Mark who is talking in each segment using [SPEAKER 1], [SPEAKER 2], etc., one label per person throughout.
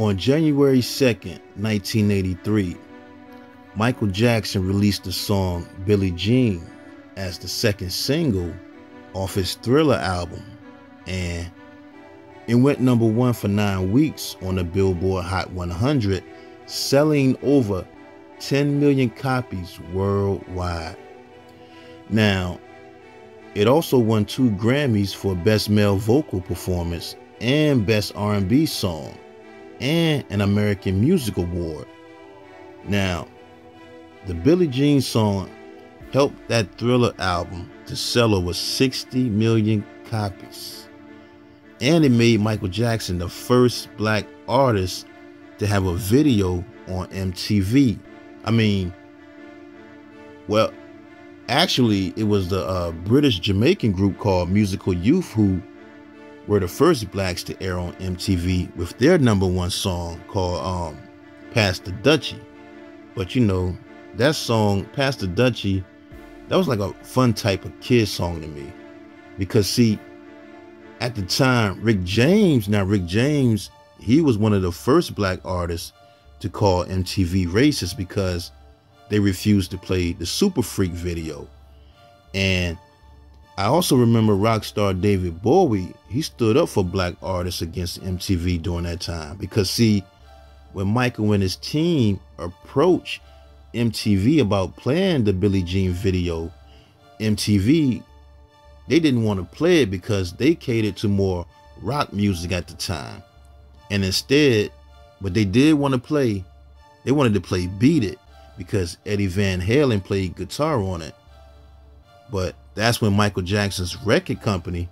[SPEAKER 1] On January 2nd, 1983, Michael Jackson released the song Billie Jean as the second single off his Thriller album, and it went number one for 9 weeks on the Billboard Hot 100, selling over 10 million copies worldwide. Now, it also won 2 Grammys for Best Male Vocal Performance and Best R&B Song, and an American Music Award. Now, the Billie Jean song helped that Thriller album to sell over 60 million copies. And it made Michael Jackson the first black artist to have a video on MTV. Actually, it was the British Jamaican group called Musical Youth who were the first blacks to air on MTV with their #1 song called Pass the Dutchie. But you know, that song, Pass the Dutchie, that was like a fun type of kid song to me. Because see, at the time, Rick James, he was one of the first black artists to call MTV racist because they refused to play the Super Freak video. And I also remember rock star David Bowie, he stood up for black artists against MTV during that time. Because see, when Michael and his team approached MTV about playing the Billie Jean video, MTV, they didn't want to play it because they catered to more rock music at the time. And instead, what they did want to play, they wanted to play Beat It because Eddie Van Halen played guitar on it. But that's when Michael Jackson's record company,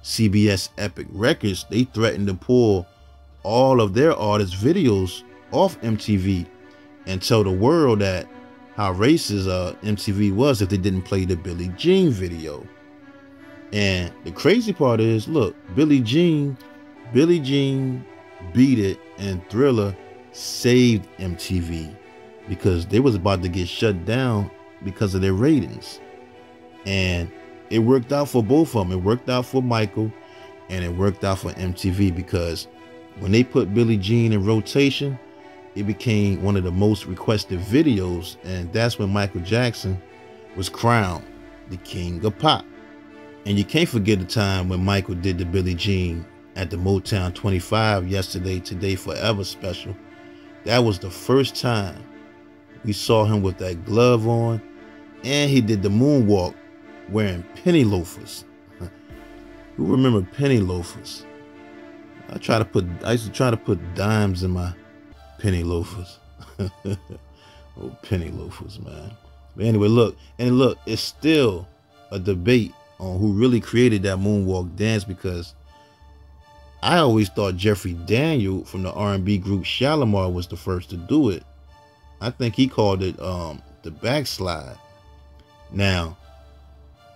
[SPEAKER 1] CBS Epic Records, they threatened to pull all of their artists' videos off MTV and tell the world that how racist MTV was if they didn't play the Billie Jean video. And the crazy part is, look, Billie Jean, Beat It, and Thriller saved MTV because they was about to get shut down because of their ratings. And it worked out for both of them. It worked out for Michael and it worked out for MTV because when they put Billie Jean in rotation, it became one of the most requested videos, and that's when Michael Jackson was crowned the king of pop. And you can't forget the time when Michael did the Billie Jean at the Motown 25 Yesterday, Today, Forever special. That was the first time we saw him with that glove on, and he did the moonwalk wearing penny loafers. Who remember penny loafers? I used to try to put dimes in my penny loafers. Oh, penny loafers, man. But anyway, look, it's still a debate on who really created that moonwalk dance, because I always thought Jeffrey Daniel from the R&B group Shalimar was the first to do it. I think he called it the backslide. Now,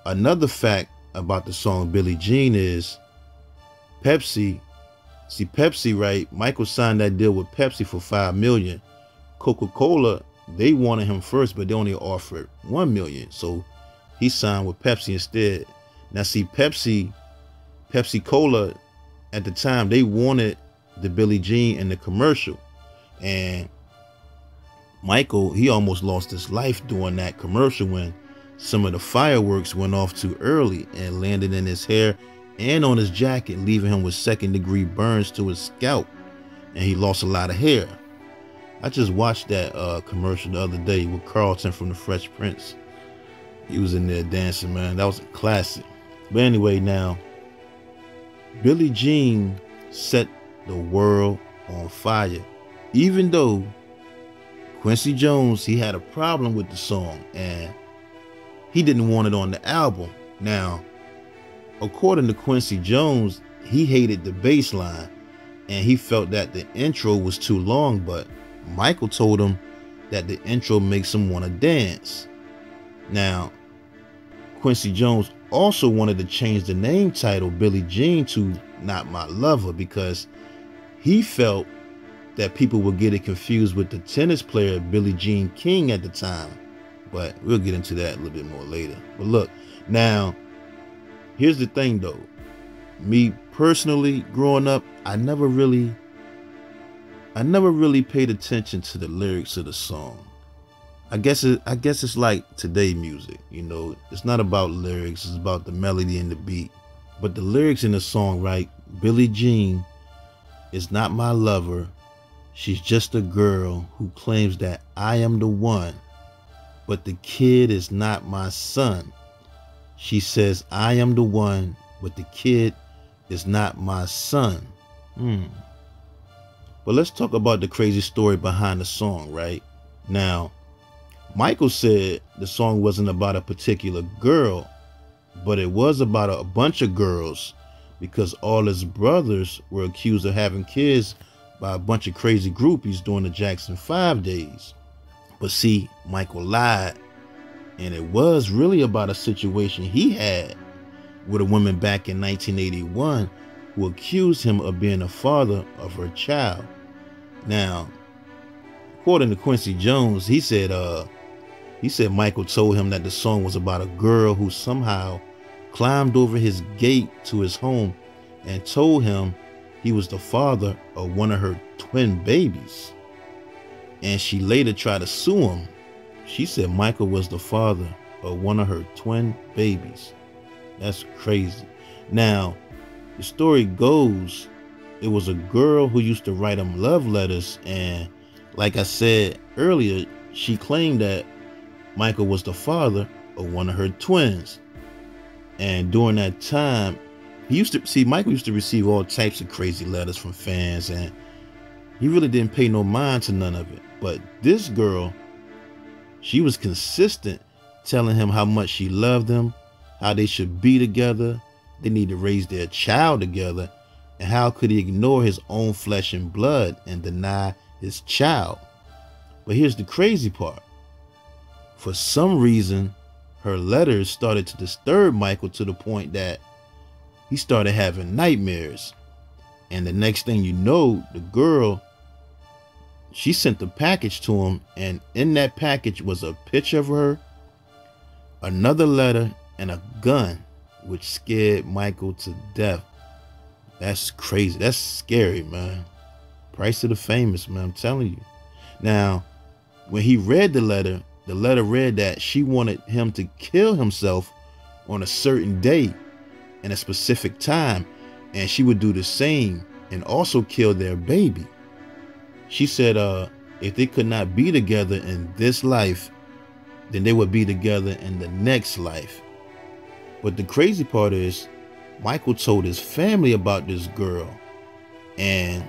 [SPEAKER 1] another fact about the song Billie Jean is Pepsi. See, Pepsi, right? Michael signed that deal with Pepsi for $5 million. Coca-Cola, they wanted him first, but they only offered $1 million. So he signed with Pepsi instead. Now, see, Pepsi Cola, at the time, they wanted the Billie Jean in the commercial. And Michael, he almost lost his life doing that commercial when some of the fireworks went off too early and landed in his hair and on his jacket, leaving him with second-degree burns to his scalp, and he lost a lot of hair. I just watched that commercial the other day with Carlton from the Fresh Prince. He was in there dancing, man. That was a classic. But anyway, now, Billie Jean set the world on fire. Even though Quincy Jones, he had a problem with the song, and he didn't want it on the album. Now, according to Quincy Jones, he hated the bass line and he felt that the intro was too long, but Michael told him that the intro makes him want to dance. Now, Quincy Jones also wanted to change the name title Billie Jean to Not My Lover because he felt that people would get it confused with the tennis player Billie Jean King at the time. But we'll get into that a little bit more later. But look, now, here's the thing though. Me personally, growing up, I never really I never really paid attention to the lyrics of the song. I guess it's like today music, it's not about lyrics, it's about the melody and the beat. But the lyrics in the song, right? Billie Jean is not my lover. She's just a girl who claims that I am the one, but the kid is not my son. She says I am the one, but the kid is not my son. But let's talk about the crazy story behind the song, right? Now, Michael said the song wasn't about a particular girl, but it was about a bunch of girls because all his brothers were accused of having kids by a bunch of crazy groupies during the Jackson 5 days. But see, Michael lied, and it was really about a situation he had with a woman back in 1981 who accused him of being the father of her child. Now, according to Quincy Jones, he said Michael told him that the song was about a girl who somehow climbed over his gate to his home and told him he was the father of one of her twin babies. And she later tried to sue him. She said Michael was the father of one of her twin babies. That's crazy. Now, the story goes, it was a girl who used to write him love letters, and like I said earlier, she claimed that Michael was the father of one of her twins. And during that time, Michael used to receive all types of crazy letters from fans, and he really didn't pay no mind to none of it. But this girl, she was consistent, telling him how much she loved him, how they should be together, they need to raise their child together, and how could he ignore his own flesh and blood and deny his child. But here's the crazy part. For some reason, her letters started to disturb Michael to the point that he started having nightmares. And the next thing you know, the girl, she sent the package to him, and in that package was a picture of her, another letter, and a gun, which scared Michael to death. That's crazy. That's scary, man. Price of the famous, man, I'm telling you. Now, when he read the letter read that she wanted him to kill himself on a certain day and a specific time, and she would do the same and also kill their baby. She said if they could not be together in this life, then they would be together in the next life. But the crazy part is, Michael told his family about this girl, and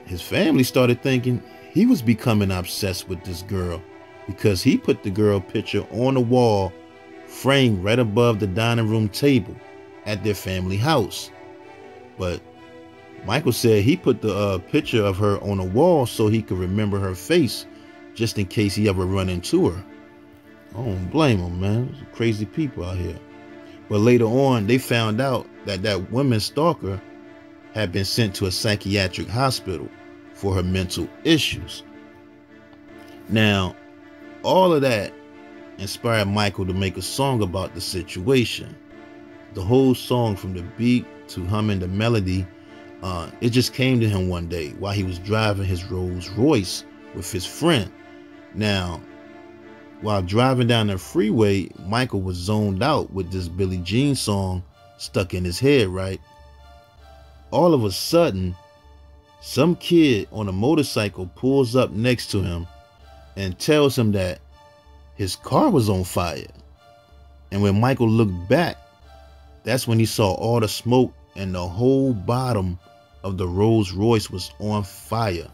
[SPEAKER 1] his family started thinking he was becoming obsessed with this girl because he put the girl picture on the wall, framed right above the dining room table at their family house. But Michael said he put the picture of her on the wall so he could remember her face, just in case he ever run into her. I don't blame him, man. There's crazy people out here. But later on, they found out that that woman stalker had been sent to a psychiatric hospital for her mental issues. Now, all of that inspired Michael to make a song about the situation. The whole song, from the beat to humming the melody, it just came to him one day while he was driving his Rolls Royce with his friend. Now, while driving down the freeway, Michael was zoned out with this Billie Jean song stuck in his head, right? All of a sudden, some kid on a motorcycle pulls up next to him and tells him that his car was on fire. And when Michael looked back, that's when he saw all the smoke and the whole bottom of the Rolls Royce was on fire.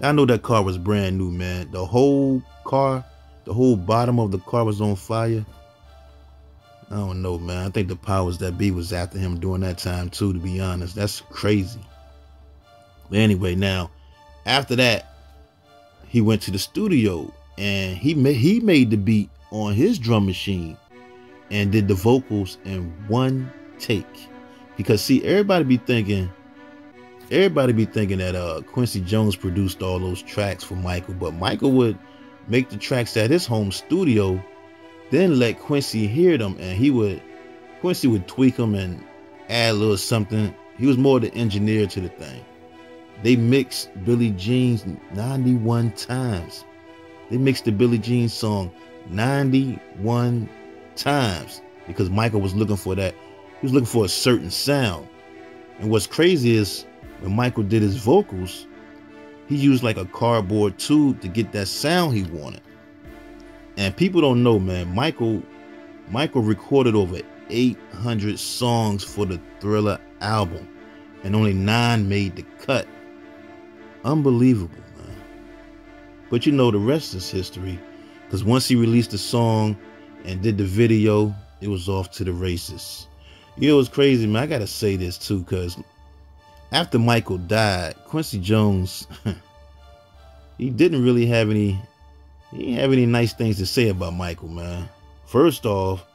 [SPEAKER 1] I know that car was brand new, man. The whole car, the whole bottom of the car was on fire. I don't know, man. I think the powers that be was after him during that time too, to be honest. That's crazy. But anyway, now, after that, he went to the studio and he made the beat on his drum machine and did the vocals in one take. Because see, everybody be thinking that Quincy Jones produced all those tracks for Michael, but Michael would make the tracks at his home studio, then let Quincy hear them, and Quincy would tweak them and add a little something. He was more the engineer to the thing. They mixed Billie Jean's 91 times. They mixed the Billie Jean song 91 times because Michael was looking for that. He was looking for a certain sound. And what's crazy is when Michael did his vocals, he used like a cardboard tube to get that sound he wanted. And people don't know, man, Michael recorded over 800 songs for the Thriller album, and only 9 made the cut. Unbelievable, man. But you know, the rest is history, because once he released the song and did the video, it was off to the races. You know, it's crazy, man. I gotta say this too, because after Michael died, Quincy Jones, he didn't have any nice things to say about Michael, man. First off,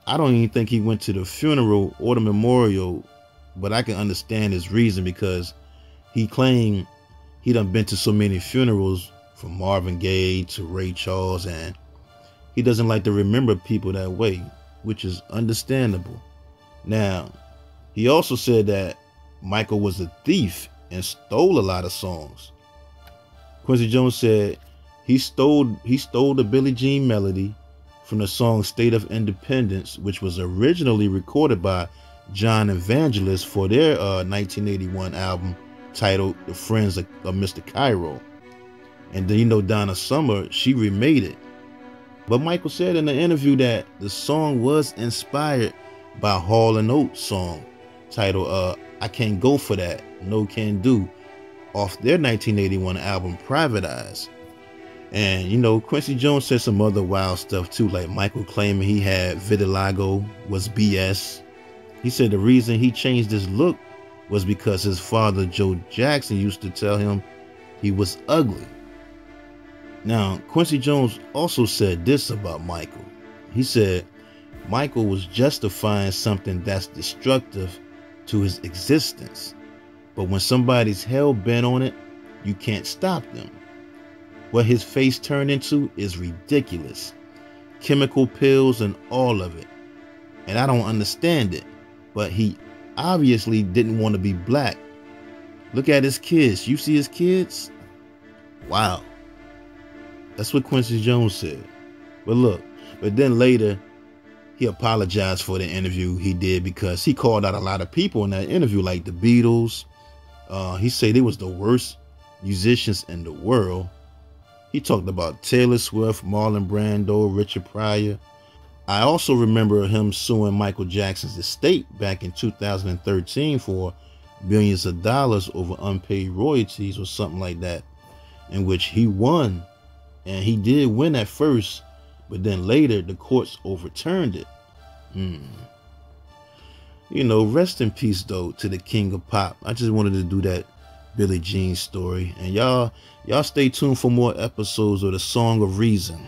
[SPEAKER 1] I don't even think he went to the funeral or the memorial, but I can understand his reason, because he claimed he done been to so many funerals, from Marvin Gaye to Ray Charles, and he doesn't like to remember people that way, which is understandable. Now, he also said that Michael was a thief and stole a lot of songs. Quincy Jones said he stole the Billie Jean melody from the song State of Independence, which was originally recorded by John Evangelist for their 1981 album titled The Friends of Mr. Cairo. And then, you know, Donna Summer, she remade it. But Michael said in the interview that the song was inspired by Hall & Oates' song titled I Can't Go For That, No Can Do, off their 1981 album Private Eyes. And, you know, Quincy Jones said some other wild stuff too, like Michael claiming he had vitiligo was BS. He said the reason he changed his look was because his father, Joe Jackson, used to tell him he was ugly. Now, Quincy Jones also said this about Michael. He said Michael was justifying something that's destructive to his existence. But when somebody's hell-bent on it, you can't stop them. What his face turned into is ridiculous. Chemical pills and all of it. And I don't understand it. But he obviously didn't want to be black. Look at his kids. You see his kids? Wow. That's what Quincy Jones said. But then later, he apologized for the interview he did, because he called out a lot of people in that interview, like the Beatles. He said they was the worst musicians in the world. He talked about Taylor Swift, Marlon Brando, Richard Pryor. I also remember him suing Michael Jackson's estate back in 2013 for billions of dollars over unpaid royalties or something like that, in which he won. And he did win at first, but then later the courts overturned it. You know, rest in peace though to the king of pop. I just wanted to do that Billie Jean story. And y'all stay tuned for more episodes of The Song of Reason.